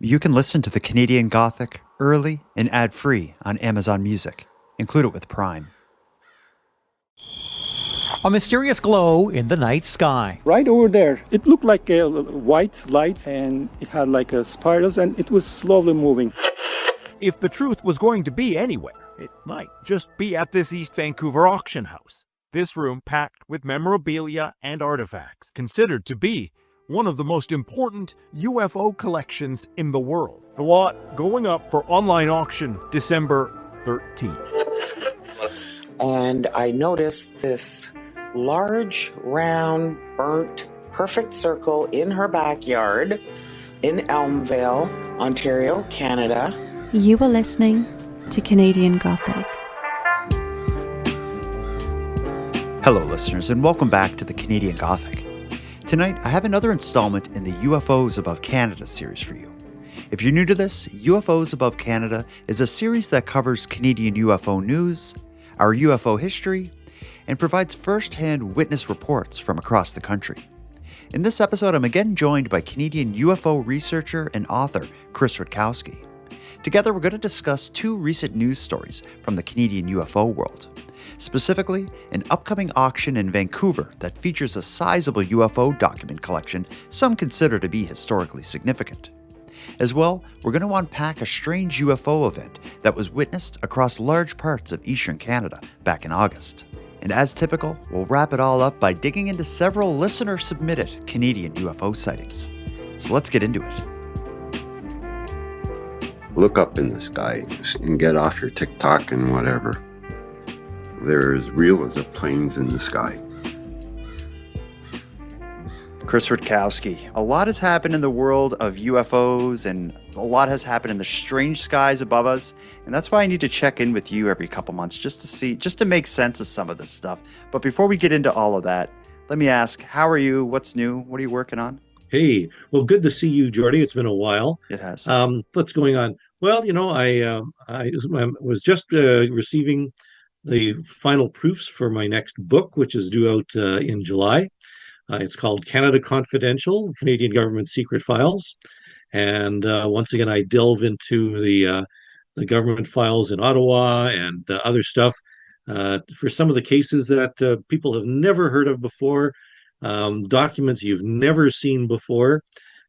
You can listen to the Canadian Gothic early and ad-free on Amazon Music. Include it with Prime. A mysterious glow in the night sky. Right over there, it looked like a white light, and it had like a spirals, and it was slowly moving. If the truth was going to be anywhere, it might just be at this East Vancouver auction house. This room packed with memorabilia and artifacts, considered to be one of the most important UFO collections in the world. The lot going up for online auction December 13th. And I noticed this large, round, burnt, perfect circle in her backyard in Elmvale, Ontario, Canada. You are listening to Canadian Gothic. Hello, listeners, and welcome back to the Canadian Gothic. Tonight, I have another installment in the UFOs Above Canada series for you. If you're new to this, UFOs Above Canada is a series that covers Canadian UFO news, our UFO history, and provides first-hand witness reports from across the country. In this episode, I'm again joined by Canadian UFO researcher and author Chris Rutkowski. Together, we're going to discuss two recent news stories from the Canadian UFO world. Specifically, an upcoming auction in Vancouver that features a sizable UFO document collection some consider to be historically significant. As well, we're going to unpack a strange UFO event that was witnessed across large parts of eastern Canada back in August. And as typical, we'll wrap it all up by digging into several listener-submitted Canadian UFO sightings. So let's get into it. Look up in the sky and get off your TikTok and whatever. They're as real as the planes in the sky. Chris Rutkowski. A lot has happened in the world of UFOs, and a lot has happened in the strange skies above us. And that's why I need to check in with you every couple months just to make sense of some of this stuff. But before we get into all of that, let me ask, how are you? What's new? What are you working on? Hey, well, good to see you, Jordy. It's been a while. It has. What's going on? Well, I was just receiving the final proofs for my next book, which is due out in July. It's called Canada Confidential, Canadian Government Secret Files. And once again, I delve into the government files in Ottawa and other stuff for some of the cases that people have never heard of before, documents you've never seen before.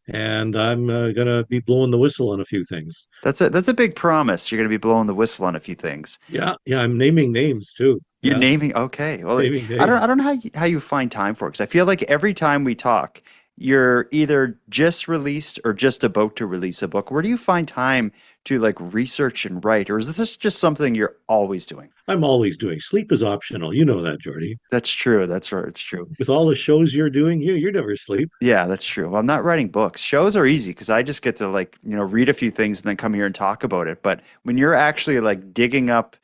And I'm going to be blowing the whistle on a few things. That's a big promise. You're going to be blowing the whistle on a few things. Yeah, I'm naming names too. You're Yeah. naming, okay. Well, Naming names. I don't know how you find time for it, because I feel like every time we talk, you're either just released or just about to release a book. Where do you find time to like research and write, or is this just something you're always doing? I'm always doing. Sleep is optional. You know that, Jordy. That's true. That's right. It's true. With all the shows you're doing, you never sleep. Yeah, that's true. Well, I'm not writing books. Shows are easy because I just get to read a few things and then come here and talk about it. But when you're actually like digging up,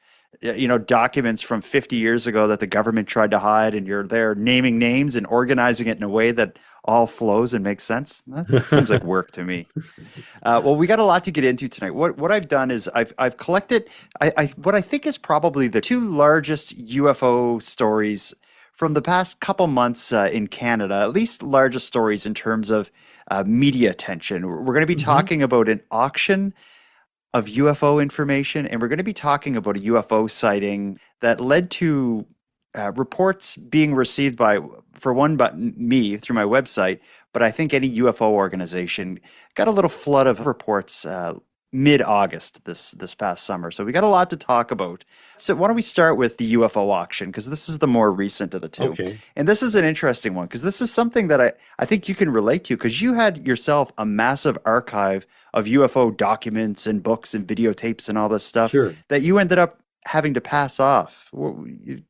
documents from 50 years ago that the government tried to hide, and you're there naming names and organizing it in a way that all flows and makes sense, that seems like work to me. Well, we got a lot to get into tonight. What I've done is I've collected what I think is probably the two largest UFO stories from the past couple months in Canada, at least largest stories in terms of media attention. We're going to be talking about an auction of UFO information, and we're going to be talking about a UFO sighting that led to reports being received by me through my website, but I think any UFO organization got a little flood of reports mid-August this past summer. So we got a lot to talk about. So why don't we start with the UFO auction, because this is the more recent of the two. Okay. And this is an interesting one, because this is something that I think you can relate to, because you had yourself a massive archive of UFO documents and books and videotapes and all this stuff that you ended up having to pass off.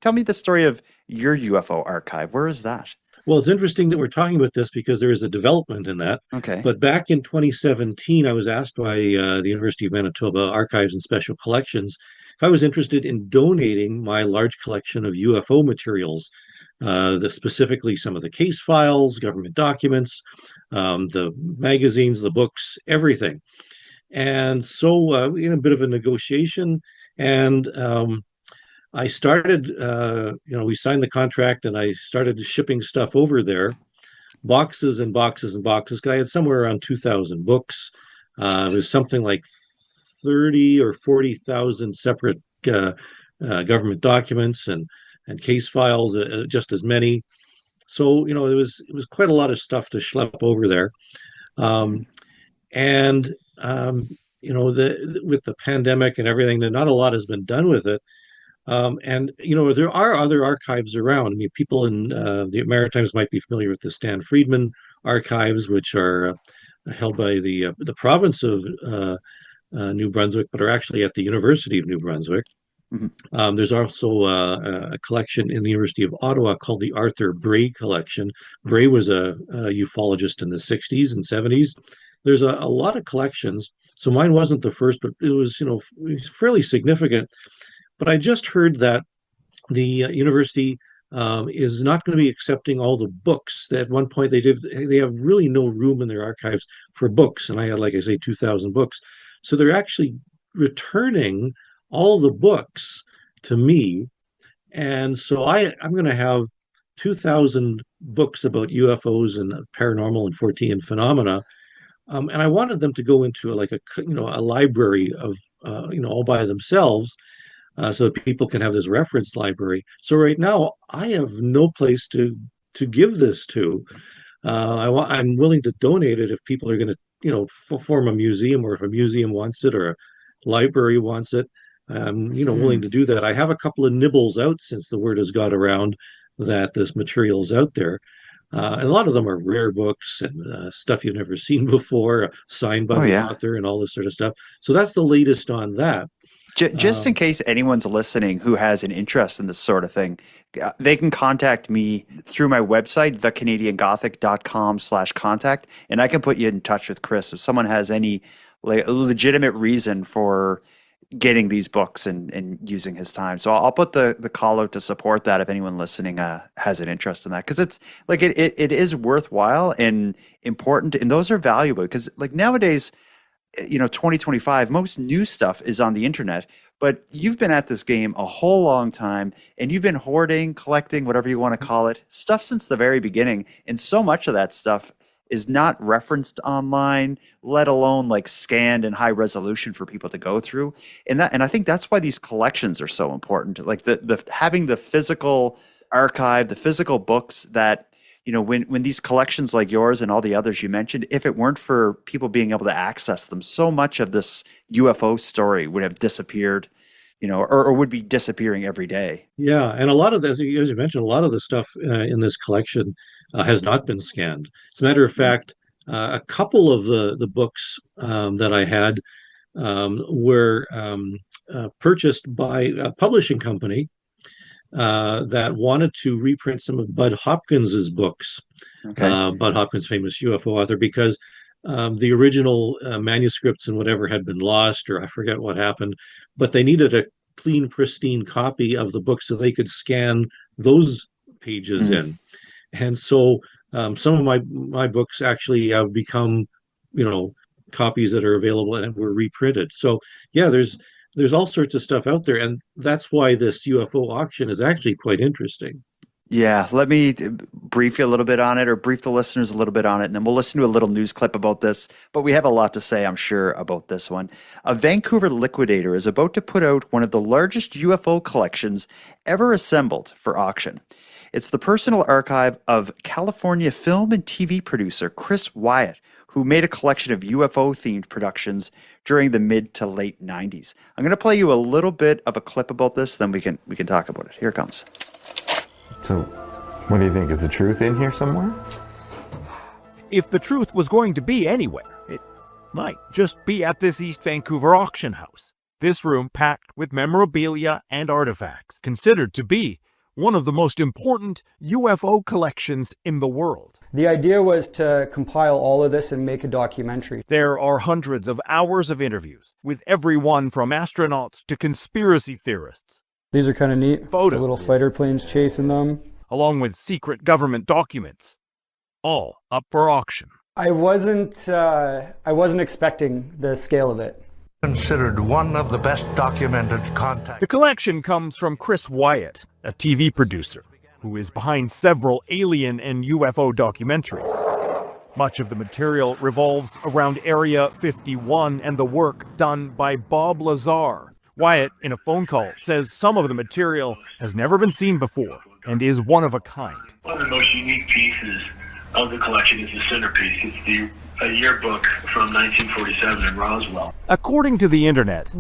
Tell me the story of your UFO archive. Where is that? Well, it's interesting that we're talking about this because there is a development in that. Okay. But back in 2017, I was asked by the University of Manitoba Archives and Special Collections if I was interested in donating my large collection of UFO materials, specifically some of the case files, government documents, the magazines, the books, everything. And so in a bit of a negotiation, and I started, we signed the contract and I started shipping stuff over there, boxes and boxes and boxes. I had somewhere around 2,000 books, It was something like 30 or 40,000 separate government documents and case files, just as many. So, it was quite a lot of stuff to schlep over there. Um, and with the pandemic and everything, that not a lot has been done with it. And there are other archives around. I mean, people in the Maritimes might be familiar with the Stan Friedman archives, which are held by the province of New Brunswick, but are actually at the University of New Brunswick. Mhm. There's also a collection in the University of Ottawa called the Arthur Bray Collection. Bray was a ufologist in the 60s and 70s. There's a lot of collections. So mine wasn't the first, but it was, fairly significant. But I just heard that the university is not going to be accepting all the books. At one point, they have really no room in their archives for books, and I had, like I say, 2,000 books. So they're actually returning all the books to me, and so I'm going to have 2,000 books about UFOs and paranormal and Fortean phenomena. And I wanted them to go into a library of all by themselves, so that people can have this reference library. So right now, I have no place to give this to. I'm willing to donate it if people are going to, form a museum, or if a museum wants it, or a library wants it. I'm, willing to do that. I have a couple of nibbles out since the word has got around that this material is out there. And a lot of them are rare books and stuff you've never seen before, signed by the author and all this sort of stuff. So that's the latest on that. Just in case anyone's listening who has an interest in this sort of thing, they can contact me through my website, thecanadiangothic.com/contact, and I can put you in touch with Chris if someone has any legitimate reason for getting these books and using his time. So I'll put the call out to support that if anyone listening has an interest in that, because it's like it is worthwhile and important, and those are valuable because like nowadays, 2025, most new stuff is on the internet, but you've been at this game a whole long time and you've been hoarding, collecting, whatever you want to call it, stuff since the very beginning. And so much of that stuff is not referenced online, let alone like scanned in high resolution for people to go through. And I think that's why these collections are so important. Like the having the physical archive, the physical books that, when these collections like yours and all the others you mentioned, if it weren't for people being able to access them, so much of this UFO story would have disappeared, or would be disappearing every day. Yeah, and a lot of this, as you mentioned, a lot of the stuff in this collection has not been scanned. As a matter of fact, a couple of the books that I had were purchased by a publishing company that wanted to reprint some of Bud Hopkins's books. Okay. Bud Hopkins, famous UFO author, because the original manuscripts and whatever had been lost, or I forget what happened, but they needed a clean, pristine copy of the book so they could scan those pages in. And so some of my books actually have become, copies that are available and were reprinted. So yeah, there's all sorts of stuff out there, and that's why this UFO auction is actually quite interesting. Yeah, let me brief you a little bit on it, or brief the listeners a little bit on it, and then we'll listen to a little news clip about this. But we have a lot to say, I'm sure, about this one. A Vancouver liquidator is about to put out one of the largest UFO collections ever assembled for auction. It's the personal archive of California film and TV producer Chris Wyatt, who made a collection of UFO-themed productions during the mid to late 90s. I'm going to play you a little bit of a clip about this, then we can talk about it. Here it comes. So, what do you think? Is the truth in here somewhere? If the truth was going to be anywhere, it might just be at this East Vancouver auction house. This room packed with memorabilia and artifacts, considered to be one of the most important UFO collections in the world. The idea was to compile all of this and make a documentary. There are hundreds of hours of interviews with everyone from astronauts to conspiracy theorists. These are kind of neat. Photos. The little fighter planes chasing them. Along with secret government documents. All up for auction. I wasn't expecting the scale of it. Considered one of the best documented contacts. The collection comes from Chris Wyatt, a TV producer, who is behind several alien and UFO documentaries. Much of the material revolves around Area 51 and the work done by Bob Lazar. Wyatt, in a phone call, says some of the material has never been seen before and is one of a kind. One of the most unique pieces of the collection is the centerpiece. It's a yearbook from 1947 in Roswell. According to the internet,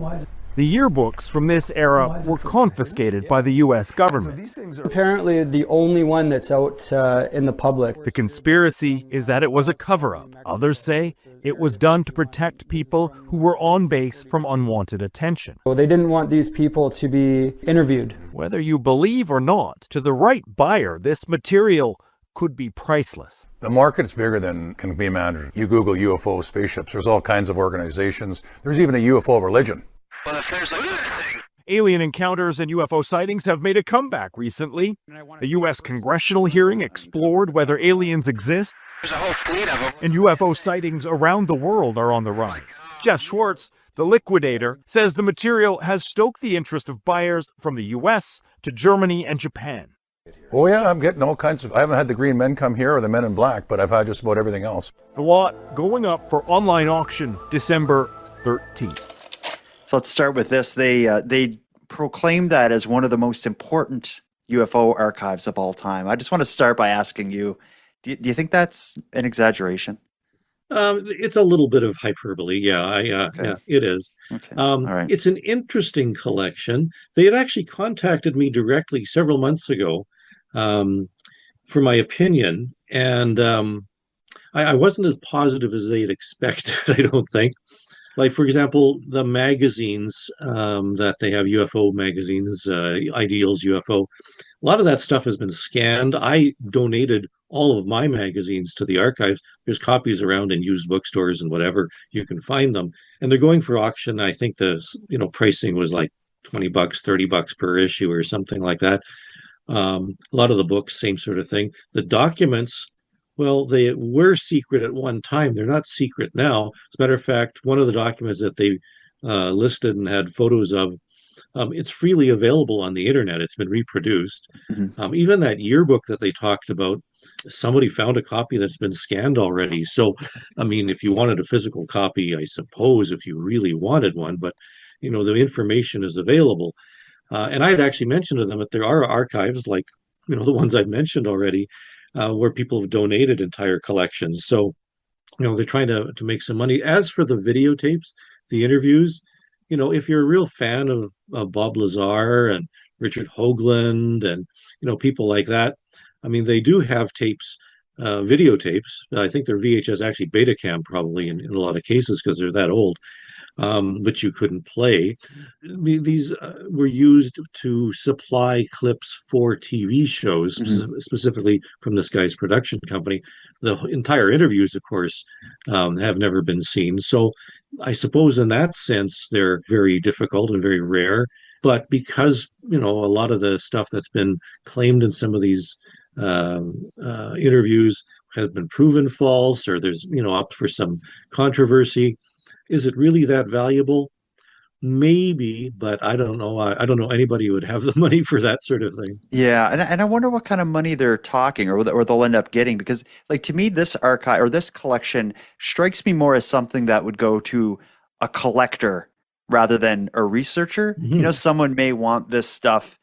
the yearbooks from this era were confiscated by the U.S. government. Apparently the only one that's out in the public. The conspiracy is that it was a cover-up. Others say it was done to protect people who were on base from unwanted attention. Well, they didn't want these people to be interviewed. Whether you believe or not, to the right buyer, this material could be priceless. The market's bigger than can be imagined. You Google UFO spaceships, there's all kinds of organizations. There's even a UFO religion. Well, if there's anything... Alien encounters and UFO sightings have made a comeback recently. A U.S. congressional hearing explored whether aliens exist, There's a whole fleet of them. and UFO sightings around the world are on the rise. Jeff Schwartz, the liquidator, says the material has stoked the interest of buyers from the U.S. to Germany and Japan. Oh yeah, I'm getting all kinds of, I haven't had the green men come here or the men in black, but I've had just about everything else. The lot going up for online auction December 13th. So let's start with this. They proclaim that as one of the most important UFO archives of all time. I just want to start by asking you, do you think that's an exaggeration? It's a little bit of hyperbole. Yeah, Okay. yeah, it is. Okay. All right. It's an interesting collection. They had actually contacted me directly several months ago for my opinion, and I wasn't as positive as they had expected, I don't think. Like, for example, the magazines that they have, UFO magazines, Ideals UFO, a lot of that stuff has been scanned. I donated all of my magazines to the archives. There's copies around in used bookstores and whatever. You can find them. And they're going for auction. I think the pricing was like $20, $30 per issue or something like that. A lot of the books, same sort of thing. The documents, well, they were secret at one time. They're not secret now. As a matter of fact, one of the documents that they listed and had photos of, it's freely available on the internet. It's been reproduced. Mm-hmm. Even that yearbook that they talked about, somebody found a copy that's been scanned already. So, I mean, if you wanted a physical copy, I suppose, if you really wanted one, but, the information is available. And I had actually mentioned to them that there are archives like, the ones I've mentioned already, where people have donated entire collections. So, they're trying to make some money. As for the videotapes, the interviews, if you're a real fan of Bob Lazar and Richard Hoagland and, people like that, I mean, they do have tapes, videotapes. I think they're VHS, actually Betacam probably in a lot of cases because they're that old. But you couldn't play. These were used to supply clips for TV shows, specifically from this guy's production company. The entire interviews, of course, have never been seen. So I suppose in that sense, they're very difficult and very rare. But because, a lot of the stuff that's been claimed in some of these interviews has been proven false, or there's, up for some controversy. Is it really that valuable? Maybe, but I don't know. I don't know anybody who would have the money for that sort of thing. Yeah, and I wonder what kind of money they're talking, or they'll end up getting, because, like, to me, this archive or this collection strikes me more as something that would go to a collector rather than a researcher. Mm-hmm. Someone may want this stuff.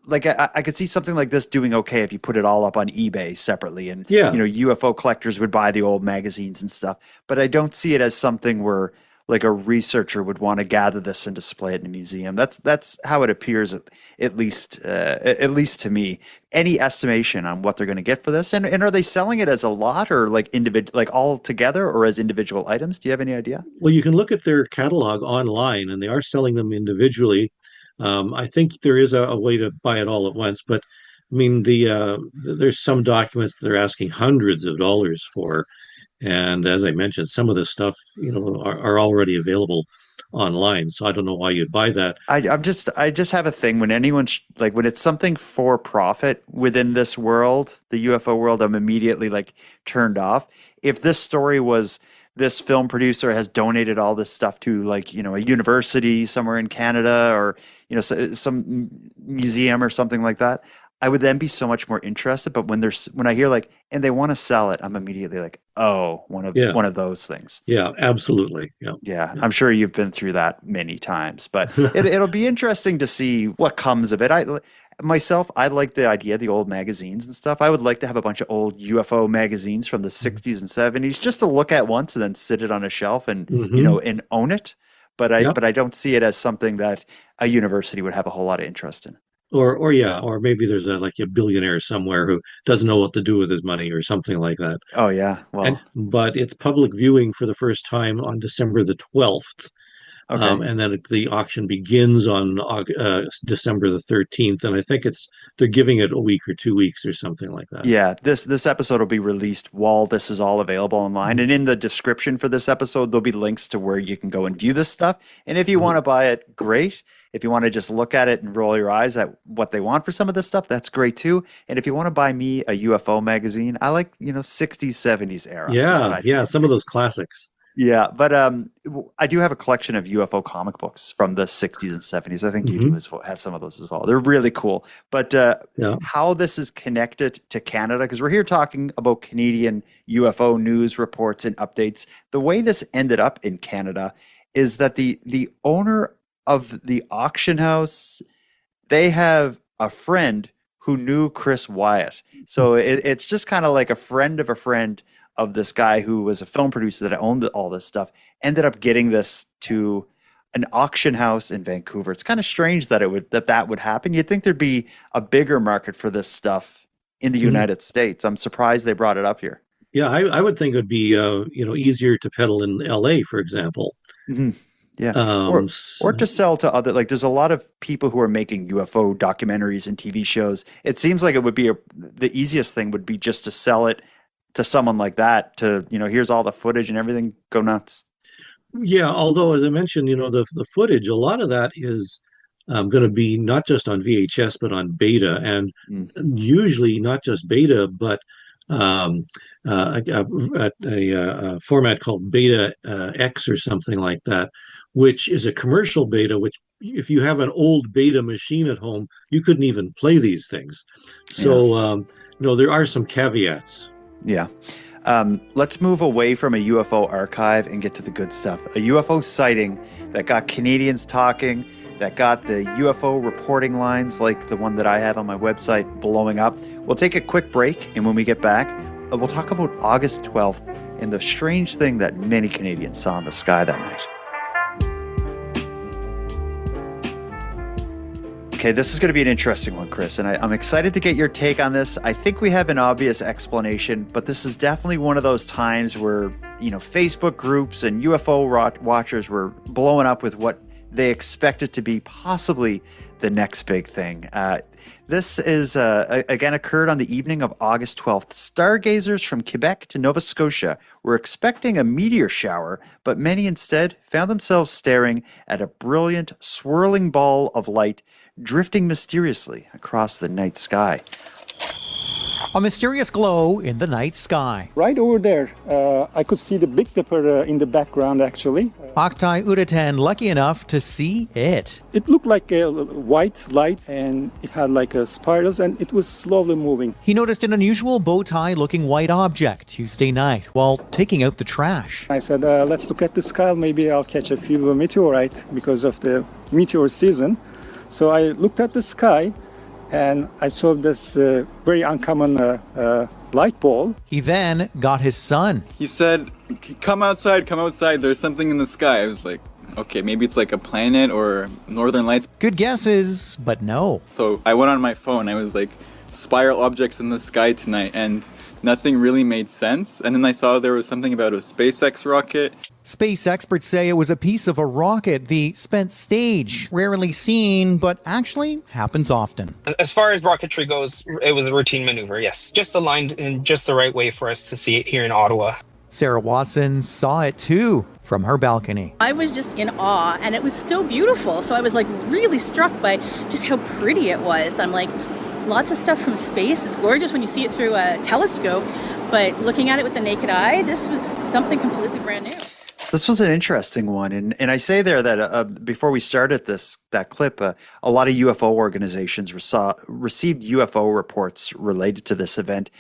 Like I could see something like this doing okay if you put it all up on eBay separately, and Yeah. UFO collectors would buy the old magazines and stuff. But I don't see it as something where like a researcher would want to gather this and display it in a museum. That's how it appears, at least to me. Any estimation on what they're going to get for this, and are they selling it as a lot or like all together, or as individual items? Do you have any idea? Well, you can look at their catalog online, and they are selling them individually. I think there is a way to buy it all at once, but I mean, there's some documents that they're asking hundreds of dollars for, and as I mentioned, some of this stuff, are already available online. So I don't know why you'd buy that. I just have a thing when anyone's like, when it's something for profit within this world, the UFO world, I'm immediately like turned off. If this story was, this film producer has donated all this stuff to like, a university somewhere in Canada, or, some museum or something like that, I would then be so much more interested. But when I hear like, and they want to sell it, I'm immediately like, oh, one of those things. Yeah, absolutely. Yeah, I'm sure you've been through that many times, but it'll be interesting to see what comes of it. I like the idea of the old magazines and stuff. I would like to have a bunch of old UFO magazines from the 60s and 70s just to look at once and then sit it on a shelf and, and own it. But I don't see it as something that a university would have a whole lot of interest in. Or maybe there's a billionaire somewhere who doesn't know what to do with his money or something like that. Oh yeah, well, but it's public viewing for the first time on December the 12th. Okay. And then the auction begins on December the 13th, and I think they're giving it a week or 2 weeks or something like that. Yeah, this episode will be released while this is all available online, and in the description for this episode, there'll be links to where you can go and view this stuff. And if you want to buy it, great. If you want to just look at it and roll your eyes at what they want for some of this stuff, that's great too. And if you want to buy me a UFO magazine, I like 60s, 70s era. Yeah, some of those classics. Yeah, but I do have a collection of UFO comic books from the 60s and 70s. I think you do have some of those as well. They're really cool. But how this is connected to Canada, because we're here talking about Canadian UFO news reports and updates. The way this ended up in Canada is that the owner of the auction house, they have a friend who knew Chris Wyatt. So it's just kind of like a friend of this guy who was a film producer that owned all this stuff, ended up getting this to an auction house in Vancouver. It's kind of strange that that would happen. You'd think there'd be a bigger market for this stuff in the United States. I'm surprised they brought it up here. Yeah, I would think it would be easier to peddle in LA, for example. Mm-hmm. Yeah, or to sell to other, like there's a lot of people who are making UFO documentaries and TV shows. It seems like it would be the easiest thing would be just to sell it to someone like that, to here's all the footage and everything, go nuts. Yeah, although as I mentioned, the footage, a lot of that is going to be not just on VHS but on beta, and usually not just beta but a format called Beta X or something like that, which is a commercial beta, which if you have an old beta machine at home, you couldn't even play these things. So there are some caveats. Yeah. Let's move away from a UFO archive and get to the good stuff. A UFO sighting that got Canadians talking, that got the UFO reporting lines like the one that I have on my website blowing up. We'll take a quick break, and when we get back, we'll talk about August 12th and the strange thing that many Canadians saw in the sky that night. Okay, this is going to be an interesting one, Chris, and I'm excited to get your take on this. I think we have an obvious explanation, but this is definitely one of those times where, Facebook groups and UFO watchers were blowing up with what they expected to be possibly the next big thing. This is, again, occurred on the evening of August 12th. Stargazers from Quebec to Nova Scotia were expecting a meteor shower, but many instead found themselves staring at a brilliant, swirling ball of light drifting mysteriously across the night sky. A mysterious glow in the night sky. Right over there, I could see the Big Dipper in the background, actually. Oktay Udatan lucky enough to see it. It looked like a white light, and it had like a spirals, and it was slowly moving. He noticed an unusual bow tie-looking white object Tuesday night while taking out the trash. I said, let's look at the sky. Maybe I'll catch a few meteorites because of the meteor season. So I looked at the sky, and I saw this very uncommon light ball. He then got his son. He said, come outside, there's something in the sky. I was like, okay, maybe it's like a planet or northern lights. Good guesses, but no. So I went on my phone, I was like, spiral objects in the sky tonight, and nothing really made sense. And then I saw there was something about a SpaceX rocket. Space experts say it was a piece of a rocket, the spent stage, rarely seen, but actually happens often. As far as rocketry goes, it was a routine maneuver, yes. Just aligned in just the right way for us to see it here in Ottawa. Sarah Watson saw it too from her balcony. I was just in awe, and it was so beautiful. So I was like really struck by just how pretty it was. I'm like, lots of stuff from space. It's gorgeous when you see it through a telescope, but looking at it with the naked eye, this was something completely brand new. This was an interesting one, and I say there that before we started that clip, a lot of UFO organizations received UFO reports related to this event.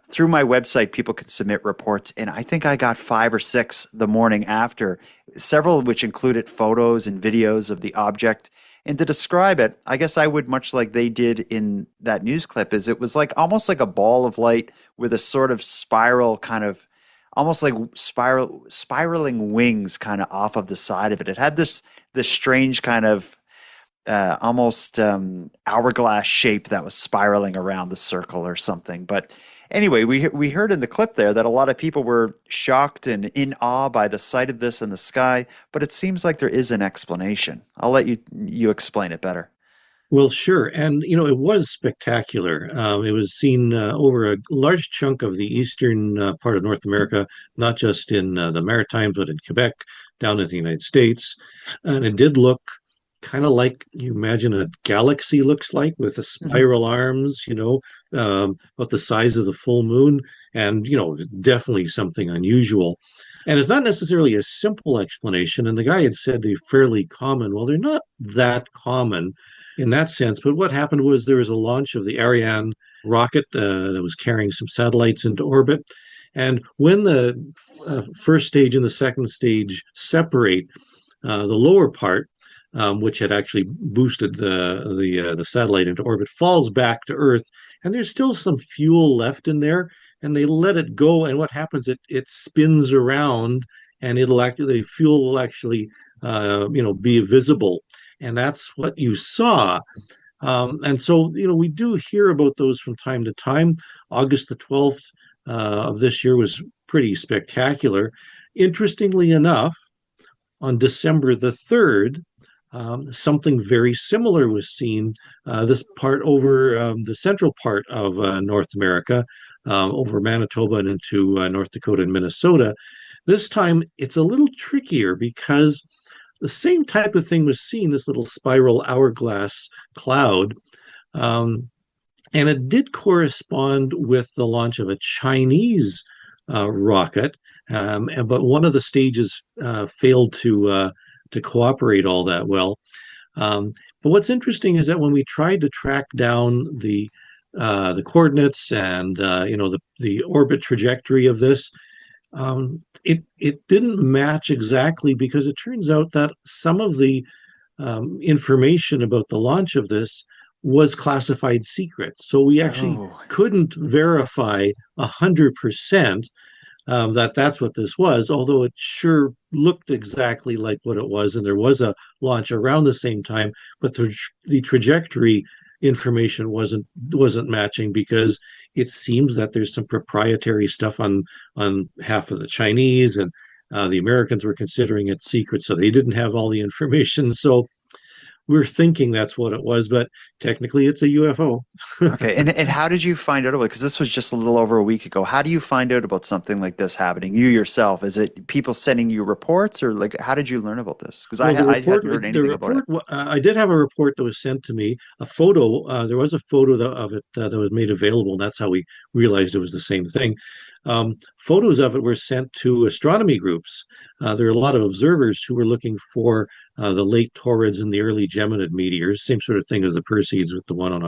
Through my website, people can submit reports, and I think I got 5 or 6 the morning after, several of which included photos and videos of the object. And to describe it, I guess I would, much like they did in that news clip, is it was like almost like a ball of light with a sort of spiral kind of, almost like spiraling wings kind of off of the side of it. It had this strange kind of almost hourglass shape that was spiraling around the circle or something. But anyway, we heard in the clip there that a lot of people were shocked and in awe by the sight of this in the sky, but it seems like there is an explanation. I'll let you explain it better. Well, sure. And, it was spectacular. It was seen over a large chunk of the eastern part of North America, not just in the Maritimes, but in Quebec, down in the United States. And it did look kind of like you imagine a galaxy looks like, with the spiral arms, about the size of the full moon. And, definitely something unusual. And it's not necessarily a simple explanation. And the guy had said they're fairly common. Well, they're not that common in that sense. But what happened was there was a launch of the Ariane rocket that was carrying some satellites into orbit. And when the first stage and the second stage separate, the lower part, which had actually boosted the satellite into orbit, falls back to Earth, and there's still some fuel left in there, and they let it go. And what happens? It spins around, and the fuel will actually be visible, and that's what you saw. And so we do hear about those from time to time. August the 12th of this year was pretty spectacular. Interestingly enough, on December the 3rd, something very similar was seen, this part over the central part of North America, over Manitoba and into North Dakota and Minnesota. This time it's a little trickier because the same type of thing was seen, this little spiral hourglass cloud, and it did correspond with the launch of a Chinese rocket, but one of the stages failed to cooperate all that well. But what's interesting is that when we tried to track down the coordinates and the orbit trajectory of this, it didn't match exactly, because it turns out that some of the information about the launch of this was classified secret. So we actually couldn't verify 100% that that's what this was, although it sure looked exactly like what it was, and there was a launch around the same time, but the trajectory information wasn't matching, because it seems that there's some proprietary stuff on half of the Chinese, and the Americans were considering it secret, so they didn't have all the information. So we're thinking that's what it was, but technically it's a UFO. Okay, and how did you find out about it? Because this was just a little over a week ago. How do you find out about something like this happening? You yourself? Is it people sending you reports, or like how did you learn about this? Because I hadn't heard anything about it. I did have a report that was sent to me. A photo. There was a photo of it that was made available, and that's how we realized it was the same thing. Photos of it were sent to astronomy groups. There are a lot of observers who were looking for the late Taurids and the early Geminid meteors, same sort of thing as the Perseids with the one on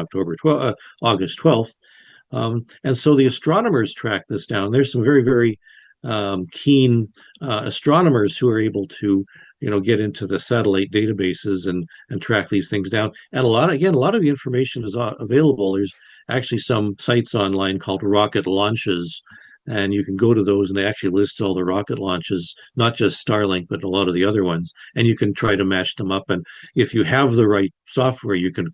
August 12th. And so the astronomers tracked this down. There's some very, very keen astronomers who are able to, get into the satellite databases and track these things down. And a lot of the information is available. There's actually some sites online called rocket launches, and you can go to those, and they actually list all the rocket launches, not just Starlink, but a lot of the other ones. And you can try to match them up. And if you have the right software, you can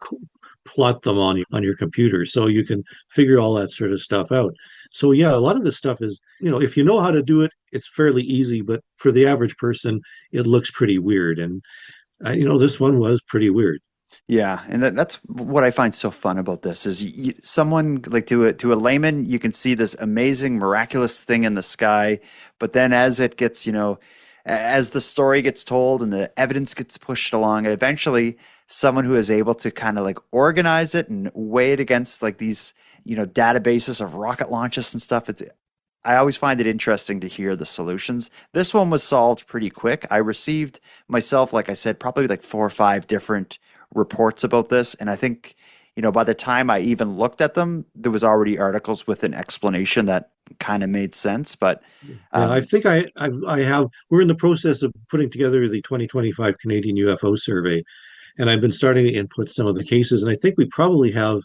plot them on your computer, so you can figure all that sort of stuff out. So yeah, a lot of this stuff is, if you know how to do it, it's fairly easy. But for the average person, it looks pretty weird. And this one was pretty weird. Yeah, and that's what I find so fun about this is someone like to a layman, you can see this amazing, miraculous thing in the sky, but then as it gets, as the story gets told and the evidence gets pushed along, eventually someone who is able to kind of like organize it and weigh it against like these, databases of rocket launches and stuff, I always find it interesting to hear the solutions. This one was solved pretty quick. I received myself, like I said, probably like 4 or 5 different reports about this, and I think, by the time I even looked at them, there was already articles with an explanation that kind of made sense. But I think I have. We're in the process of putting together the 2025 Canadian UFO survey, and I've been starting to input some of the cases, and I think we probably have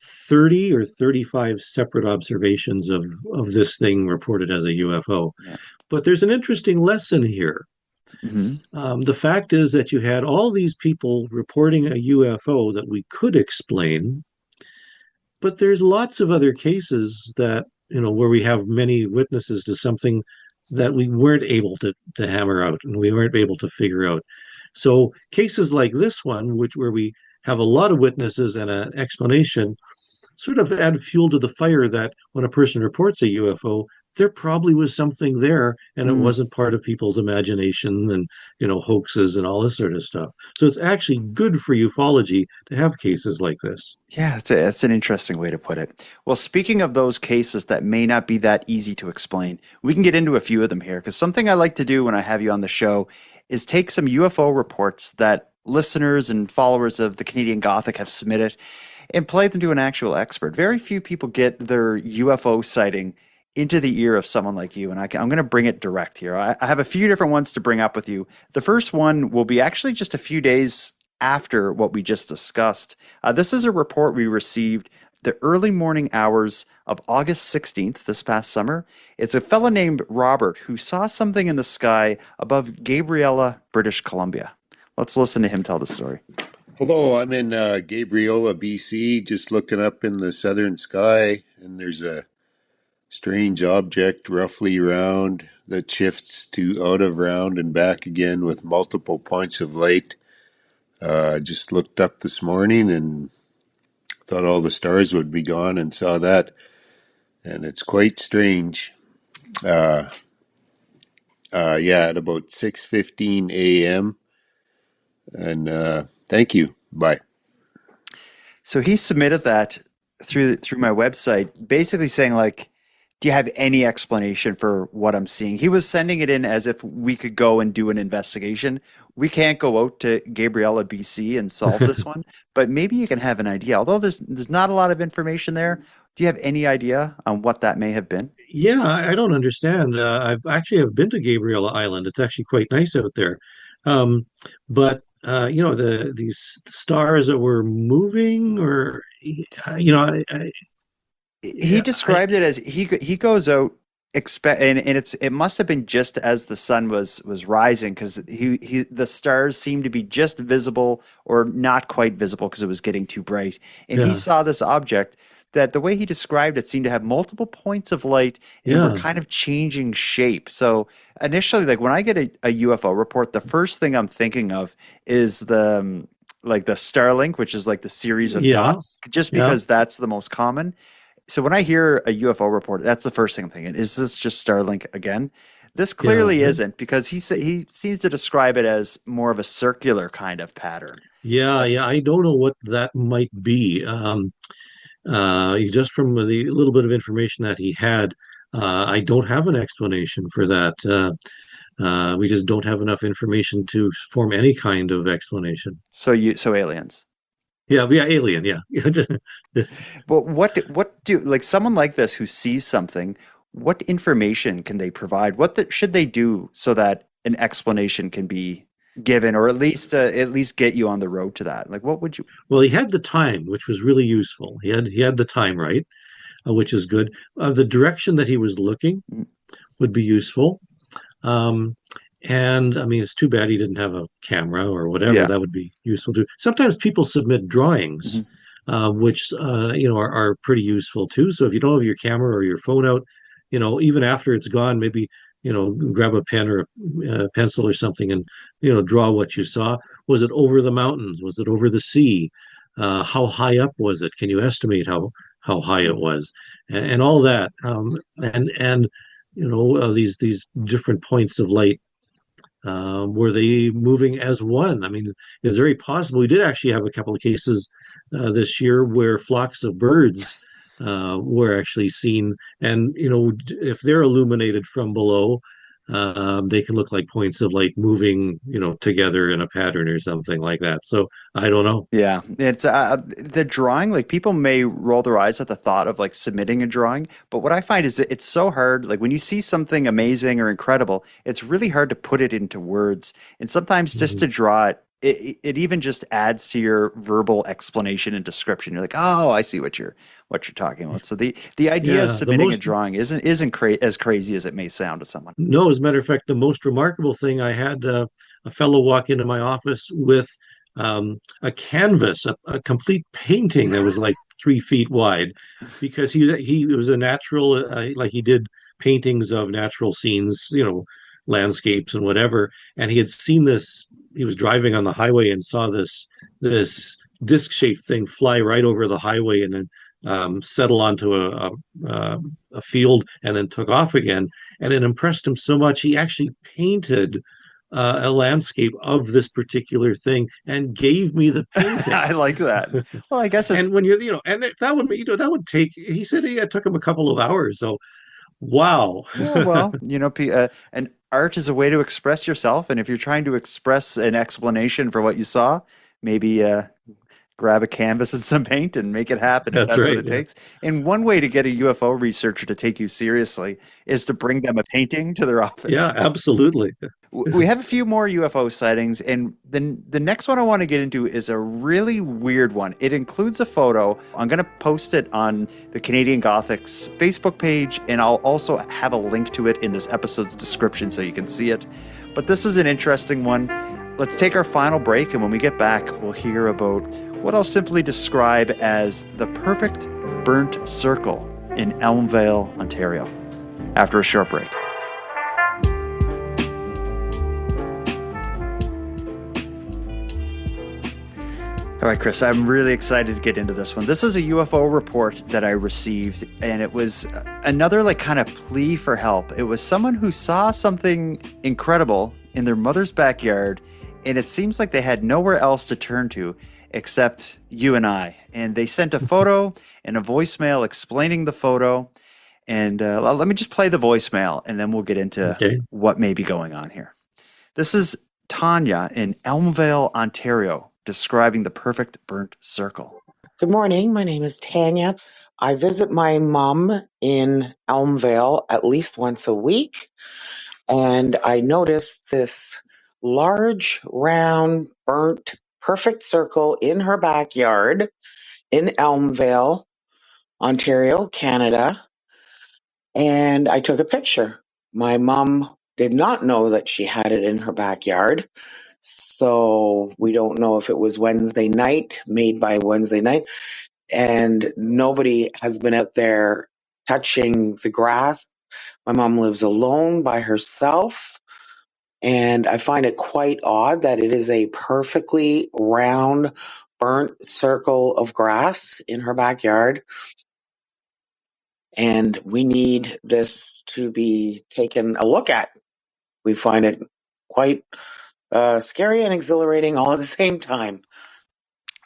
30 or 35 separate observations of this thing reported as a UFO. Yeah. But there's an interesting lesson here. The fact is that you had all these people reporting a UFO that we could explain, but there's lots of other cases that, where we have many witnesses to something that we weren't able to hammer out and we weren't able to figure out. So cases like this one, where we have a lot of witnesses and an explanation, sort of add fuel to the fire that when a person reports a UFO, there probably was something there, and it wasn't part of people's imagination and, hoaxes and all this sort of stuff. So it's actually good for ufology to have cases like this. Yeah, it's an interesting way to put it. Well, speaking of those cases that may not be that easy to explain, we can get into a few of them here, because something I like to do when I have you on the show is take some UFO reports that listeners and followers of the Canadian Gothic have submitted and play them to an actual expert. Very few people get their UFO sighting into the ear of someone like you, and I'm going to bring it direct here. I have a few different ones to bring up with you. The first one will be actually just a few days after what we just discussed. This is a report we received the early morning hours of August 16th this past summer. It's a fellow named Robert who saw something in the sky above Gabriela, British Columbia. Let's listen to him tell the story. Hello, I'm in Gabriola, BC, just looking up in the southern sky, and there's a strange object roughly round that shifts to out of round and back again with multiple points of light. Just looked up this morning and thought all the stars would be gone and saw that, and it's quite strange. At about 6:15 a.m. And thank you. Bye. So he submitted that through my website, basically saying, like, do you have any explanation for what I'm seeing? He was sending it in as if we could go and do an investigation. We can't go out to Gabriela, BC and solve this one, but maybe you can have an idea. Although there's not a lot of information there. Do you have any idea on what that may have been? Yeah, I don't understand. I've been to Gabriela Island. It's actually quite nice out there. But these stars that were moving, or he described it as he goes out and it must have been just as the sun was rising, because the stars seemed to be just visible or not quite visible because it was getting too bright, and he saw this object that, the way he described it, seemed to have multiple points of light and were kind of changing shape. So initially, like, when I get a UFO report, the first thing I'm thinking of is the Starlink, which is like the series of dots, just because that's the most common. So when I hear a UFO report, that's the first thing I'm thinking. Is this just Starlink again? This clearly isn't, because he seems to describe it as more of a circular kind of pattern. Yeah, I don't know what that might be. Just from the little bit of information that he had, I don't have an explanation for that. We just don't have enough information to form any kind of explanation. So aliens. Yeah, alien, yeah. Well, what do, like, someone like this who sees something, what information can they provide? What should they do so that an explanation can be given, or at least get you on the road to that? Like, what would you? Well, he had the time, which was really useful. He had the time right, which is good. The direction that he was looking would be useful. And I mean, it's too bad he didn't have a camera or whatever. Yeah. That would be useful too. Sometimes people submit drawings, which are pretty useful too. So if you don't have your camera or your phone out, even after it's gone, maybe grab a pen or a pencil or something and draw what you saw. Was it over the mountains? Was it over the sea? How high up was it? Can you estimate how high it was? And all that. These different points of light. Were they moving as one? I mean, it's very possible. We did actually have a couple of cases this year where flocks of birds were actually seen. And, if they're illuminated from below, they can look like points of light moving, together in a pattern or something like that. So I don't know. Yeah, it's the drawing. Like people may roll their eyes at the thought of like submitting a drawing, but what I find is that it's so hard. Like when you see something amazing or incredible, it's really hard to put it into words. And sometimes just to draw it, it even just adds to your verbal explanation and description. You're like, oh, I see what you're talking about. So the idea Yeah, of submitting a drawing isn't as crazy as it may sound to someone. No, as a matter of fact, the most remarkable thing, I had a fellow walk into my office with a canvas, a complete painting that was like 3 feet wide, because he was a natural, like he did paintings of natural scenes, landscapes and whatever. And he had seen this. He was driving on the highway and saw this disc-shaped thing fly right over the highway and then settle onto a field and then took off again. And it impressed him so much, he actually painted a landscape of this particular thing and gave me the painting. I like that. Well, I guess and when that would take. He said it took him a couple of hours. So, wow. Yeah, well, and art is a way to express yourself, and if you're trying to express an explanation for what you saw, maybe grab a canvas and some paint and make it happen. If That's that's right, what it yeah. takes. And one way to get a UFO researcher to take you seriously is to bring them a painting to their office. Yeah, absolutely. We have a few more UFO sightings, and then the next one I want to get into is a really weird one. It includes a photo. I'm going to post it on the Canadian Gothic's Facebook page, and I'll also have a link to it in this episode's description so you can see it. But this is an interesting one. Let's take our final break, and when we get back, we'll hear about what I'll simply describe as the perfect burnt circle in Elmvale, Ontario, after a short break. All right, Chris, I'm really excited to get into this one. This is a UFO report that I received, and it was another kind of plea for help. It was someone who saw something incredible in their mother's backyard, and it seems like they had nowhere else to turn to except you and I. And they sent a photo and a voicemail explaining the photo. And let me just play the voicemail, and then we'll get into what may be going on here. This is Tanya in Elmvale, Ontario, describing the perfect burnt circle. Good morning. My name is Tanya. I visit my mom in Elmvale at least once a week, and I noticed this large, round, burnt, perfect circle in her backyard in Elmvale, Ontario, Canada, and I took a picture. My mom did not know that she had it in her backyard. So we don't know if it was Wednesday night, made by Wednesday night, and nobody has been out there touching the grass. My mom lives alone by herself, and I find it quite odd that it is a perfectly round, burnt circle of grass in her backyard. And we need this to be taken a look at. We find it quite scary and exhilarating all at the same time.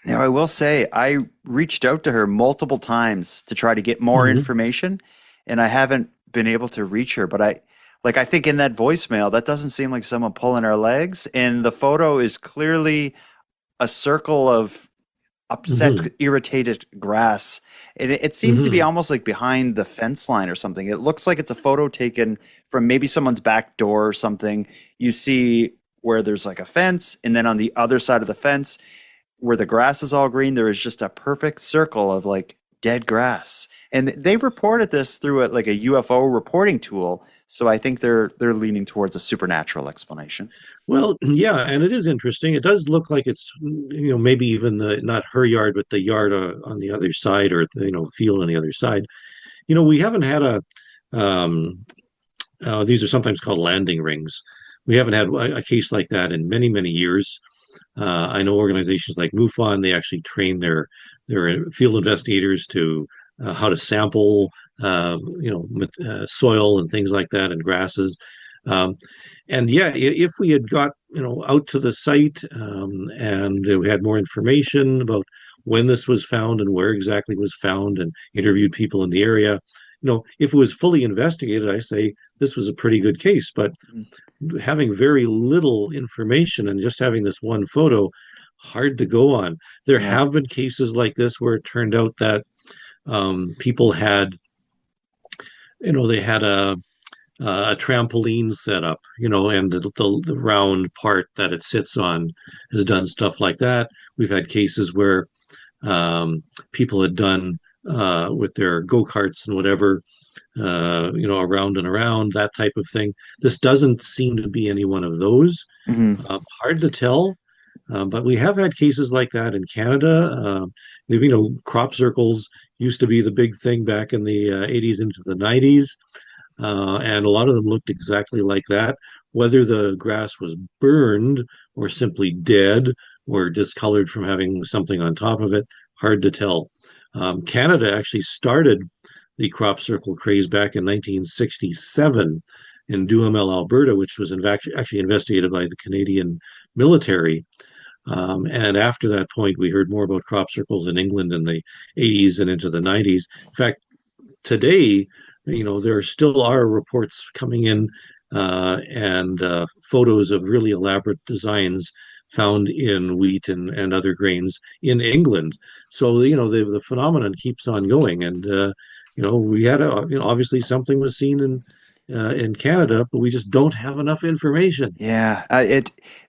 Now, I will say, I reached out to her multiple times to try to get more information, and I haven't been able to reach her. But I think in that voicemail, that doesn't seem like someone pulling our legs. And the photo is clearly a circle of upset, irritated grass. And it seems to be almost like behind the fence line or something. It looks like it's a photo taken from maybe someone's back door or something. You see where there's like a fence, and then on the other side of the fence, where the grass is all green, there is just a perfect circle of like dead grass. And they reported this through a UFO reporting tool. So I think they're leaning towards a supernatural explanation. Well, yeah, and it is interesting. It does look like it's, maybe even not her yard, but the yard on the other side, or field on the other side. We haven't had these are sometimes called landing rings. We haven't had a case like that in many, many years. I know organizations like MUFON, they actually train their field investigators to how to sample, soil and things like that, and grasses. And yeah, if we had got, out to the site and we had more information about when this was found and where exactly it was found, and interviewed people in the area. If it was fully investigated, I say this was a pretty good case. But having very little information and just having this one photo, hard to go on. There have been cases like this where it turned out that people had, they had a trampoline set up, and the round part that it sits on has done stuff like that. We've had cases where people had done with their go-karts and whatever, around and around, that type of thing. This doesn't seem to be any one of those. Hard to tell. But we have had cases like that in Canada. Crop circles used to be the big thing back in the 80s into the 90s. And a lot of them looked exactly like that. Whether the grass was burned or simply dead or discolored from having something on top of it, hard to tell. Canada actually started the crop circle craze back in 1967 in Duhamel, Alberta, which was actually investigated by the Canadian military. And after that point, we heard more about crop circles in England in the 80s and into the 90s. In fact, today, there still are reports coming in and photos of really elaborate designs found in wheat and other grains in England. So, the phenomenon keeps on going. And, we had, obviously something was seen in Canada, but we just don't have enough information. Yeah,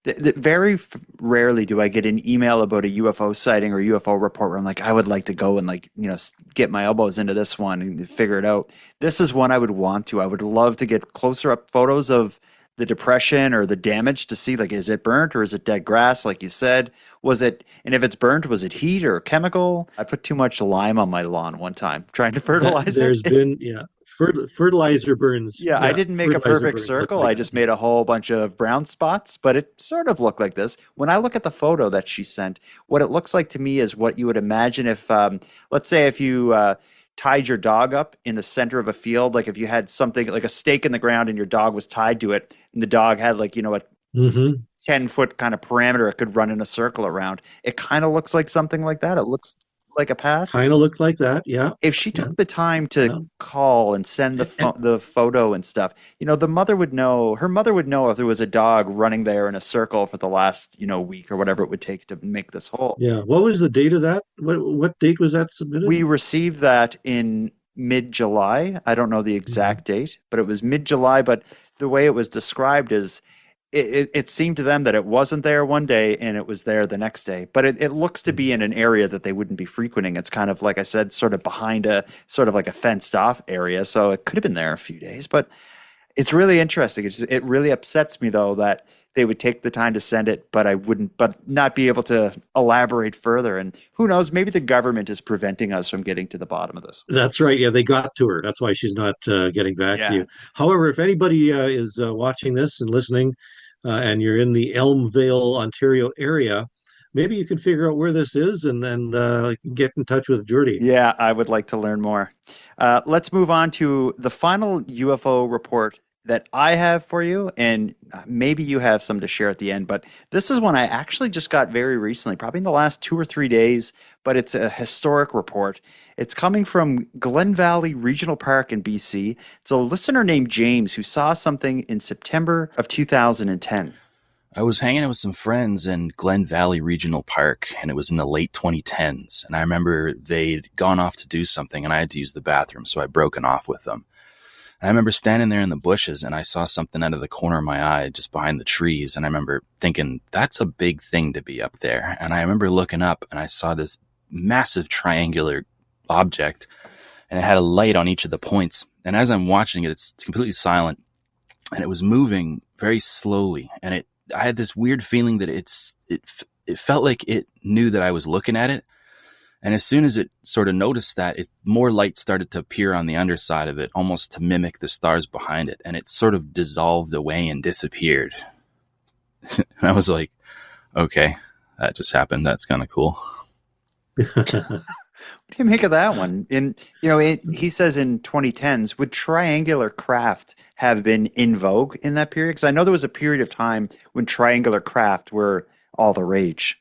very rarely do I get an email about a UFO sighting or UFO report where I'm like, I would like to go and get my elbows into this one and figure it out. This is one I would want to. I would love to get closer up photos of the depression or the damage to see, is it burnt or is it dead grass, like you said? And if it's burnt, was it heat or chemical? I put too much lime on my lawn one time trying to fertilize There's been, fertilizer burns. Yeah, I didn't make a perfect circle. I just made a whole bunch of brown spots, but it sort of looked like this. When I look at the photo that she sent, what it looks like to me is what you would imagine if, let's say if you tied your dog up in the center of a field, like if you had something like a stake in the ground and your dog was tied to it, and the dog had a 10-foot kind of parameter it could run in a circle around. It kind of looks like something like that. It looks like a path. Kind of looked like that, yeah. If she took the time to call and send the photo and stuff, the mother would know. Her mother would know if there was a dog running there in a circle for the last week or whatever it would take to make this hole. Yeah. What was the date of that? What date was that submitted? We received that in mid-July. I don't know the exact date, but it was mid-July. But the way it was described is it seemed to them that it wasn't there one day and it was there the next day. But it looks to be in an area that they wouldn't be frequenting. It's kind of, like I said, sort of behind a sort of like a fenced off area. So it could have been there a few days. But it's really interesting. It really upsets me, though, that they would take the time to send it, but not be able to elaborate further. And who knows, maybe the government is preventing us from getting to the bottom of this. That's right. Yeah, they got to her. That's why she's not getting back to you. However, if anybody is watching this and listening, and you're in the Elmvale, Ontario area, maybe you can figure out where this is and then get in touch with Jordy. Yeah, I would like to learn more. Let's move on to the final UFO report that I have for you, and maybe you have some to share at the end, but this is one I actually just got very recently, probably in the last 2 or 3 days, but it's a historic report. It's coming from Glen Valley Regional Park in BC. It's a listener named James who saw something in September of 2010. I was hanging out with some friends in Glen Valley Regional Park, and it was in the late 2010s, and I remember they'd gone off to do something, and I had to use the bathroom, so I'd broken off with them. I remember standing there in the bushes and I saw something out of the corner of my eye just behind the trees. And I remember thinking, that's a big thing to be up there. And I remember looking up and I saw this massive triangular object and it had a light on each of the points. And as I'm watching it, it's completely silent and it was moving very slowly. And I had this weird feeling that it felt like it knew that I was looking at it. And as soon as it sort of noticed that, more light started to appear on the underside of it, almost to mimic the stars behind it. And it sort of dissolved away and disappeared. And I was like, okay, that just happened. That's kind of cool. What do you make of that one? He says in 2010s, would triangular craft have been in vogue in that period? Because I know there was a period of time when triangular craft were all the rage.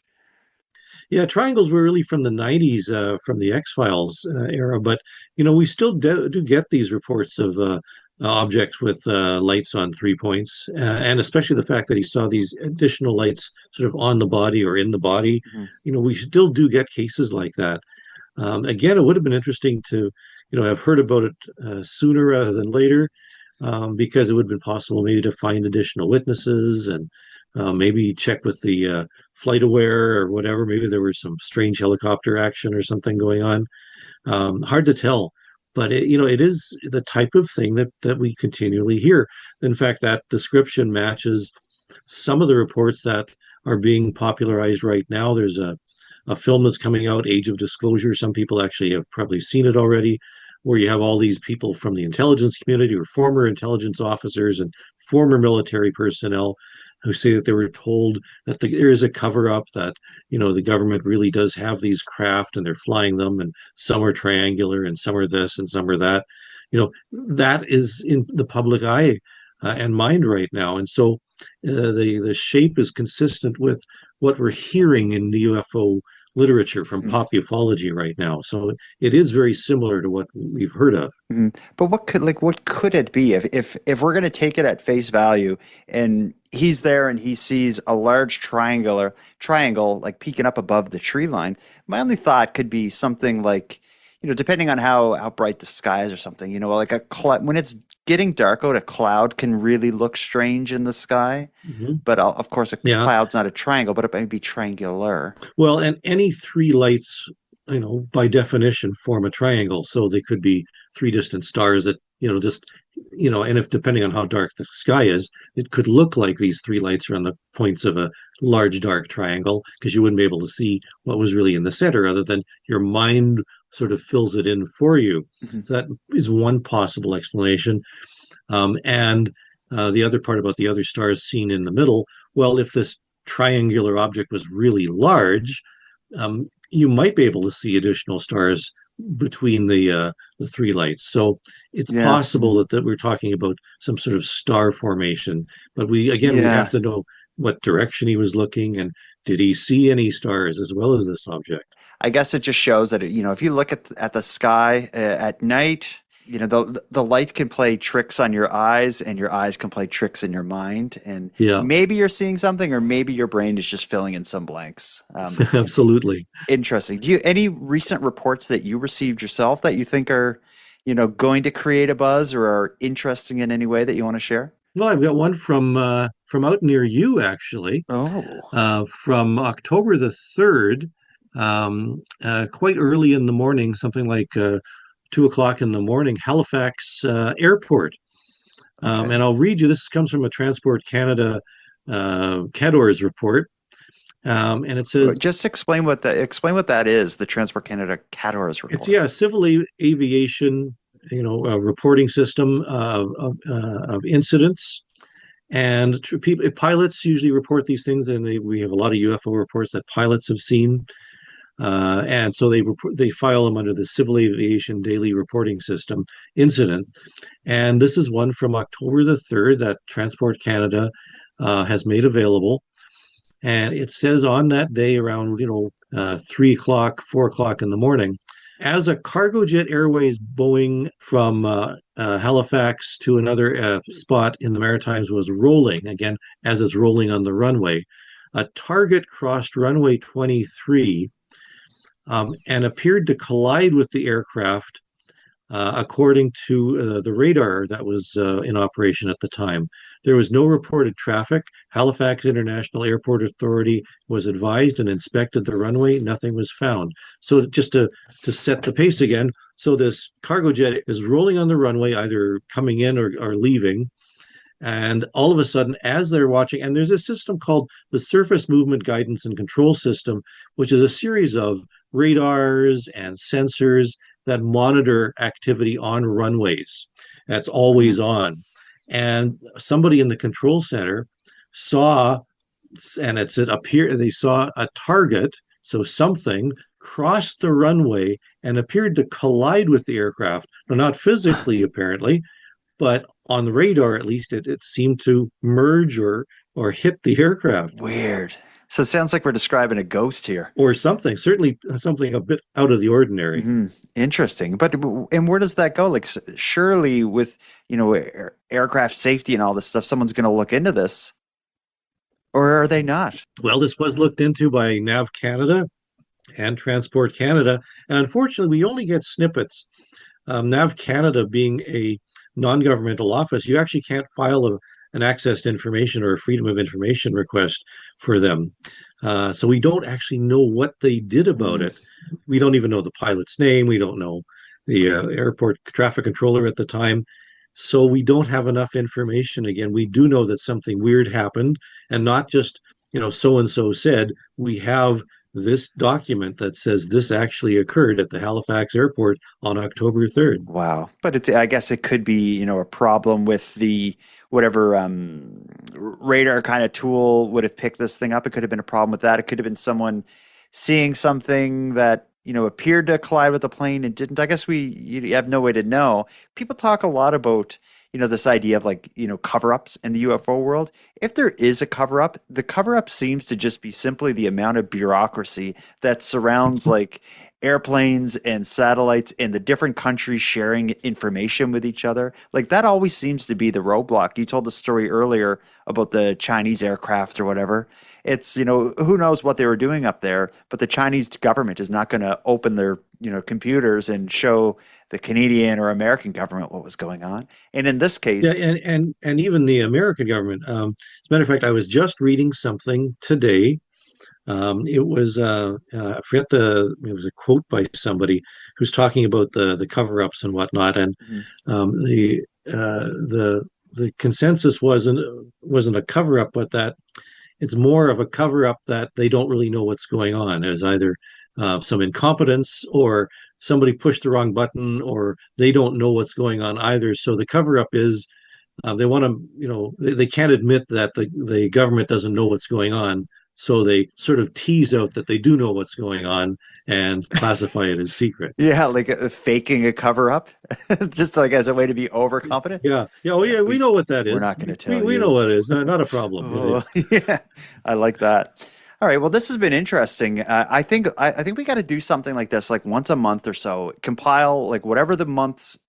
Yeah, triangles were really from the 90s, from the X-Files era, but we still do get these reports of objects with lights on 3 points, and especially the fact that he saw these additional lights sort of on the body or in the body. We still do get cases like that. Again, it would have been interesting to, have heard about it sooner rather than later, because it would have been possible maybe to find additional witnesses and maybe check with the flight aware or whatever. Maybe there was some strange helicopter action or something going on. Hard to tell, but it is the type of thing that we continually hear. In fact, that description matches some of the reports that are being popularized right now. There's a film that's coming out, Age of Disclosure. Some people actually have probably seen it already, where you have all these people from the intelligence community or former intelligence officers and former military personnel who say that they were told that there is a cover-up, that the government really does have these craft and they're flying them, and some are triangular and some are this and some are that. That is in the public eye and mind right now, and so the shape is consistent with what we're hearing in the UFO literature from pop ufology right now. So it is very similar to what we've heard of. But what could it be if we're going to take it at face value, and he's there and he sees a large triangle like peeking up above the tree line? My only thought could be something like, depending on how bright the sky is or something, like when it's getting dark out, a cloud can really look strange in the sky. But of course, cloud's not a triangle, but it might be triangular. Well, and any three lights, by definition, form a triangle. So they could be three distant stars that, and if depending on how dark the sky is, it could look like these three lights are on the points of a large dark triangle, because you wouldn't be able to see what was really in the center, other than your mind sort of fills it in for you. So that is one possible explanation. And the other part about the other stars seen in the middle, well, if this triangular object was really large, you might be able to see additional stars between the three lights. So it's possible that we're talking about some sort of star formation. But we have to know what direction he was looking, and did he see any stars as well as this object? I guess it just shows that, if you look at the sky at night, the light can play tricks on your eyes, and your eyes can play tricks in your mind. And maybe you're seeing something, or maybe your brain is just filling in some blanks. Absolutely. Interesting. Any recent reports that you received yourself that you think are, going to create a buzz or are interesting in any way that you want to share? Well, I've got one from out near you, actually. From October the 3rd, quite early in the morning, something like 2:00 in the morning, Halifax Airport. And I'll read you. This comes from a Transport Canada CADORS report. And it says, just explain what that is, the Transport Canada CADORS report. It's civil aviation, reporting system of incidents. And pilots usually report these things, and we have a lot of UFO reports that pilots have seen. And so they file them under the Civil Aviation Daily Reporting System incident. And this is one from October the 3rd that Transport Canada has made available. And it says on that day around, 3 o'clock, 4 o'clock in the morning, as a Cargo Jet Airways Boeing from Halifax to another spot in the Maritimes was rolling, again, as it's rolling on the runway, a target crossed runway 23 and appeared to collide with the aircraft, according to the radar that was in operation at the time. There was no reported traffic. Halifax International Airport Authority was advised and inspected the runway. Nothing was found. So just to set the pace again, so this cargo jet is rolling on the runway, either coming in or leaving. And all of a sudden, as they're watching, and there's a system called the Surface Movement Guidance and Control System, which is a series of radars and sensors that monitor activity on runways. That's always on. And somebody in the control center saw, and it said they saw a target, so something crossed the runway and appeared to collide with the aircraft. Now, not physically, apparently, but on the radar, at least, it seemed to merge or hit the aircraft. Weird. So it sounds like we're describing a ghost here. Or something, certainly something a bit out of the ordinary. Mm-hmm. Interesting. And where does that go? Like, surely with, aircraft safety and all this stuff, someone's going to look into this. Or are they not? Well, this was looked into by NAV Canada and Transport Canada. And unfortunately, we only get snippets. NAV Canada being a non-governmental office, you actually can't file an access to information or a freedom of information request for them. So we don't actually know what they did about it. We don't even know the pilot's name. We don't know the airport traffic controller at the time. So we don't have enough information. Again, we do know that something weird happened, and not just, so-and-so said. We have this document that says this actually occurred at the Halifax airport on October 3rd. Wow. But I guess it could be, a problem with the whatever radar kind of tool would have picked this thing up. It could have been a problem with that. It could have been someone seeing something that, appeared to collide with the plane and didn't. I guess you have no way to know. People talk a lot about, this idea of cover-ups in the UFO world. If there is a cover-up, the cover-up seems to just be simply the amount of bureaucracy that surrounds airplanes and satellites and the different countries sharing information with each other. That always seems to be the roadblock. You told the story earlier about the Chinese aircraft or whatever. It's, who knows what they were doing up there, but the Chinese government is not going to open their, computers and show the Canadian or American government what was going on. And in this case... Yeah, and even the American government. As a matter of fact, I was just reading something today. It was I forget it was a quote by somebody who's talking about the cover-ups and whatnot, and the consensus wasn't a cover-up, but that it's more of a cover-up that they don't really know what's going on. There's either some incompetence, or somebody pushed the wrong button, or they don't know what's going on either. So the cover-up is they want to, they can't admit that the government doesn't know what's going on. So they sort of tease out that they do know what's going on and classify it as secret. Yeah, faking a cover-up, just as a way to be overconfident. Yeah. Oh, yeah. We know what that is. We're not going to tell you. We know what it is. Not a problem. Oh, yeah, I like that. All right. Well, this has been interesting. I think we got to do something like this, once a month or so. Compile whatever the month's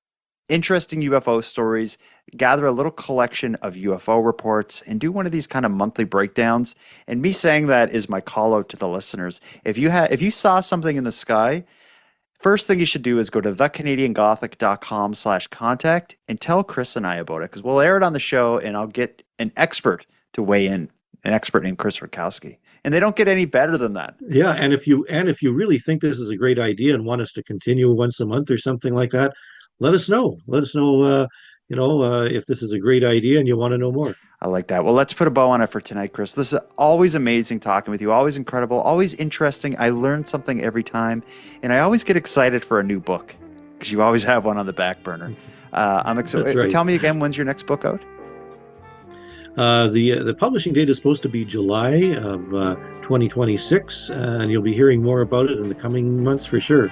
interesting UFO stories, gather a little collection of UFO reports, and do one of these kind of monthly breakdowns. And me saying that is my call out to the listeners. If you saw something in the sky, first thing you should do is go to thecanadiangothic.com/contact and tell Chris and I about it, because we'll air it on the show, and I'll get an expert to weigh in, an expert named Chris Rutkowski. And they don't get any better than that. Yeah, and if you really think this is a great idea and want us to continue once a month or something like that, let us know. Let us know, if this is a great idea and you want to know more. I like that. Well, let's put a bow on it for tonight, Chris. This is always amazing talking with you. Always incredible. Always interesting. I learn something every time. And I always get excited for a new book, because you always have one on the back burner. I'm excited. That's right. Tell me again, when's your next book out? The publishing date is supposed to be July of 2026, and you'll be hearing more about it in the coming months for sure.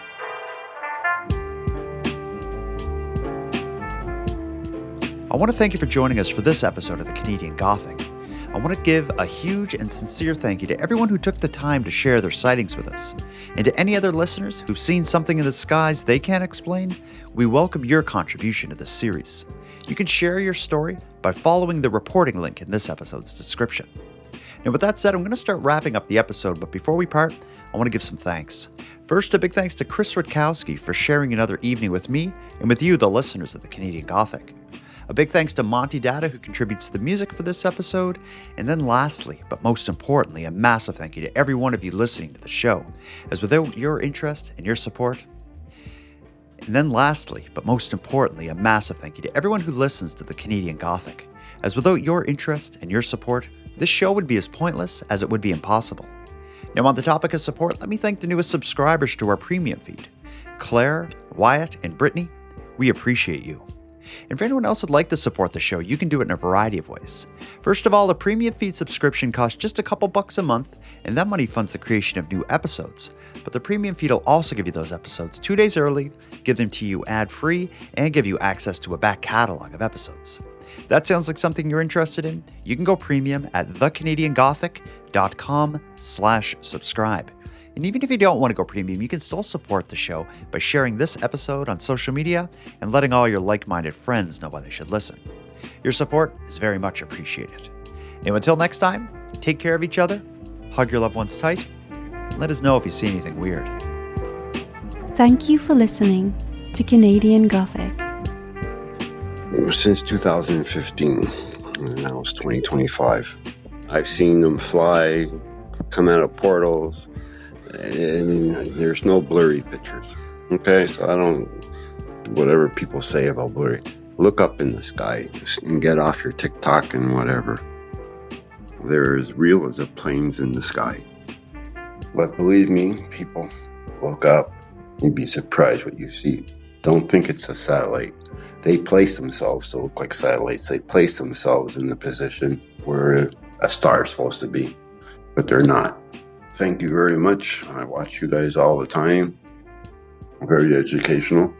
I want to thank you for joining us for this episode of the Canadian Gothic. I want to give a huge and sincere thank you to everyone who took the time to share their sightings with us. And to any other listeners who've seen something in the skies they can't explain, we welcome your contribution to this series. You can share your story by following the reporting link in this episode's description. Now, with that said, I'm going to start wrapping up the episode, but before we part, I want to give some thanks. First, a big thanks to Chris Rutkowski for sharing another evening with me and with you, the listeners of the Canadian Gothic. A big thanks to Monty, Datta, who contributes the music for this episode. And then lastly, but most importantly, a massive thank you to every one of you listening to the show, as without your interest and your support. And then lastly, but most importantly, a massive thank you to everyone who listens to the Canadian Gothic, as without your interest and your support, this show would be as pointless as it would be impossible. Now, on the topic of support, let me thank the newest subscribers to our premium feed. Claire, Wyatt, and Brittany, we appreciate you. And for anyone else who'd like to support the show, you can do it in a variety of ways. First of all, a premium feed subscription costs just a couple bucks a month, and that money funds the creation of new episodes. But the premium feed will also give you those episodes 2 days early, give them to you ad-free, and give you access to a back catalog of episodes. If that sounds like something you're interested in, you can go premium at thecanadiangothic.com/subscribe. And even if you don't want to go premium, you can still support the show by sharing this episode on social media and letting all your like-minded friends know why they should listen. Your support is very much appreciated. And until next time, take care of each other, hug your loved ones tight, and let us know if you see anything weird. Thank you for listening to Canadian Gothic. Since 2015, and now it's 2025. I've seen them fly, come out of portals. I mean, there's no blurry pictures. Okay, so I don't, whatever people say about blurry, look up in the sky and get off your TikTok and whatever. They're as real as the planes in the sky. But believe me, people, look up. You'd be surprised what you see. Don't think it's a satellite. They place themselves to look like satellites. They place themselves in the position where a star is supposed to be, but they're not. Thank you very much. I watch you guys all the time. Very educational.